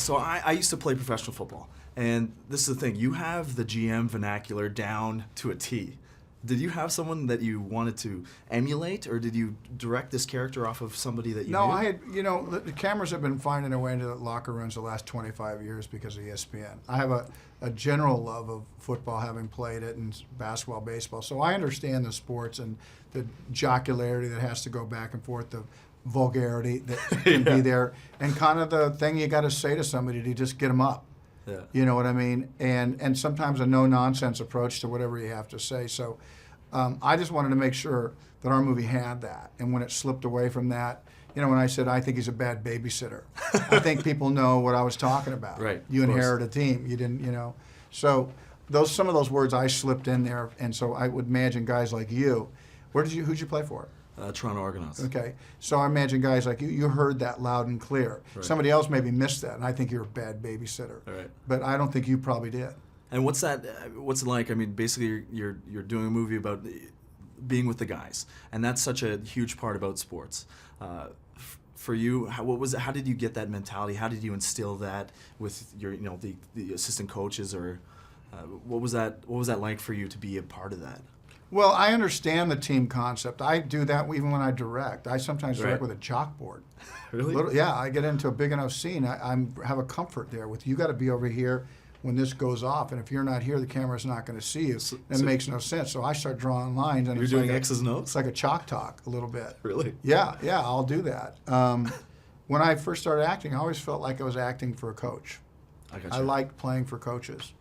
So I used to play professional football, and this is the thing. You have the GM vernacular down to a T. Did you have someone that you wanted to emulate, or did you direct this character off of somebody that you No, knew? I had, the cameras have been finding their way into the locker rooms the last 25 years because of ESPN. I have a general love of football, having played it, and basketball, baseball. So I understand the sports and the jocularity that has to go back and forth, the vulgarity that can be there, and kind of the thing you got to say to somebody to just get them up. Yeah. You know what I mean? And sometimes a no-nonsense approach to whatever you have to say. So I just wanted to make sure that our movie had that. And when it slipped away from that, when I said, I think he's a bad babysitter, I think people know what I was talking about. Right. You inherit a team. You didn't, So some of those words I slipped in there. And so I would imagine guys like you, who'd you play for? Toronto Argonauts. Okay, so I imagine guys like you heard that loud and clear. Right. Somebody else maybe missed that, and I think you're a bad babysitter. Right. But I don't think you probably did. And what's that? What's it like? I mean, basically, you're doing a movie about being with the guys, and that's such a huge part about sports. For you, how did you get that mentality? How did you instill that with your, the assistant coaches, or what was that like for you to be a part of that? Well, I understand the team concept. I do that even when I direct. I sometimes direct with a chalkboard. Really? Yeah, I get into a big enough scene. I have a comfort there with, you got to be over here when this goes off, and if you're not here, the camera's not going to see you. It makes no sense. So I start drawing lines. And you're doing X's and O's? It's like a chalk talk a little bit. Really? Yeah, I'll do that. When I first started acting, I always felt like I was acting for a coach. I liked playing for coaches.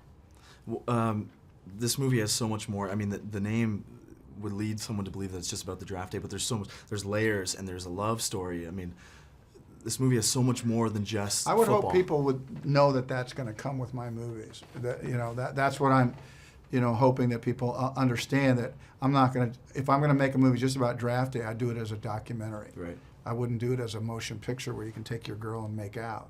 This movie has so much more. I mean, the name would lead someone to believe that it's just about the draft day, but there's so much. There's layers, and there's a love story. I mean, this movie has so much more than just I would football. hope people would know that that's going to come with my movies. That's what I'm, hoping that people understand, that I'm not going to. If I'm going to make a movie just about draft day, I do it as a documentary. Right. I wouldn't do it as a motion picture where you can take your girl and make out.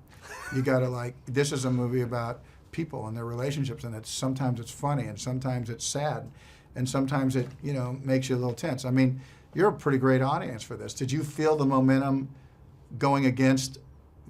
You got to this is a movie about people and their relationships, and sometimes it's funny, and sometimes it's sad, and sometimes it makes you a little tense. I mean, you're a pretty great audience for this. Did you feel the momentum going against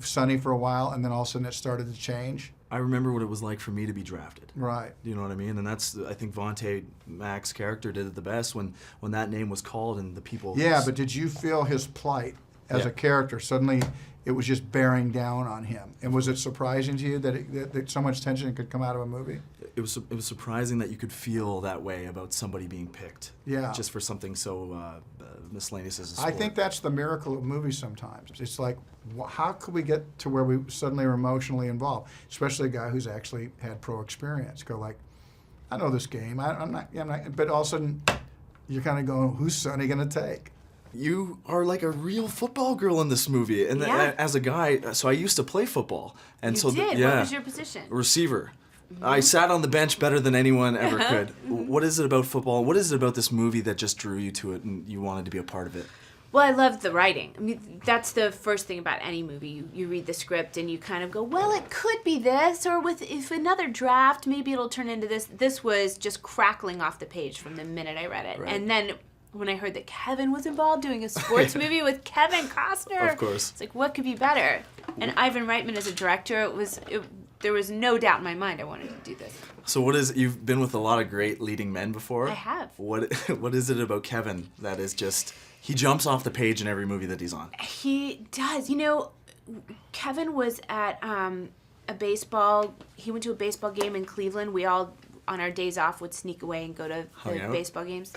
Sonny for a while, and then all of a sudden it started to change? I remember what it was like for me to be drafted. Right. You know what I mean? And that's, I think Vontae Mac's character did it the best when that name was called and the people. Yeah, but did you feel his plight as a character? Suddenly it was just bearing down on him. And was it surprising to you that so much tension could come out of a movie? It was surprising that you could feel that way about somebody being picked. Yeah. Just for something so miscellaneous as a sport. I think that's the miracle of movies sometimes. It's like, how could we get to where we suddenly are emotionally involved? Especially a guy who's actually had pro experience. Go like, I know this game. I'm not, but all of a sudden you're kind of going, who's Sonny going to take? You are like a real football girl in this movie, and as a guy, so I used to play football, and you did. What was your position? Receiver. Mm-hmm. I sat on the bench better than anyone ever could. What is it about football? What is it about this movie that just drew you to it, and you wanted to be a part of it? Well, I loved the writing. I mean, that's the first thing about any movie. You read the script and you kind of go, well, it could be this, or if another draft, maybe it'll turn into this. This was just crackling off the page from the minute I read it, right. And then when I heard that Kevin was involved doing a sports movie with Kevin Costner, of course, it's like, what could be better? And Ivan Reitman as a director, there was no doubt in my mind I wanted to do this. So you've been with a lot of great leading men before. I have. What is it about Kevin that is just, he jumps off the page in every movie that he's on? He does. Kevin was at he went to a baseball game in Cleveland. We all, on our days off, would sneak away and go to the baseball games.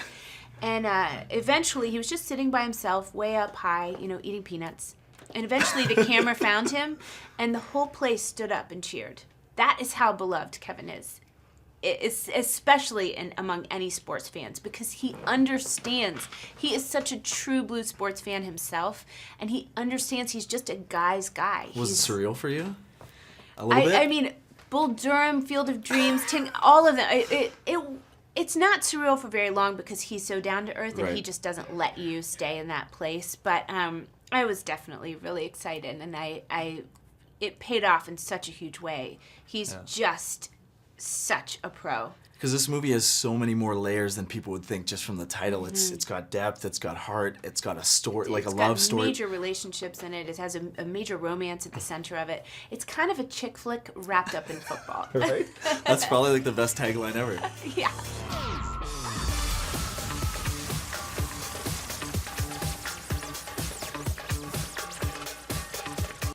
And eventually, he was just sitting by himself, way up high, eating peanuts. And eventually, the camera found him, and the whole place stood up and cheered. That is how beloved Kevin is. It's especially among any sports fans, because he understands. He is such a true blue sports fan himself, and he understands he's just a guy's guy. Was it surreal for you? A little bit? I mean, Bull Durham, Field of Dreams, all of them. It's not surreal for very long because he's so down to earth, and he just doesn't let you stay in that place. But I was definitely really excited, and it paid off in such a huge way. He's just such a pro. Because this movie has so many more layers than people would think just from the title. It's got depth, it's got heart, it's got a story, like a love story. It's got major relationships in it. It has a major romance at the center of it. It's kind of a chick flick wrapped up in football. Right? That's probably like the best tagline ever. Yeah.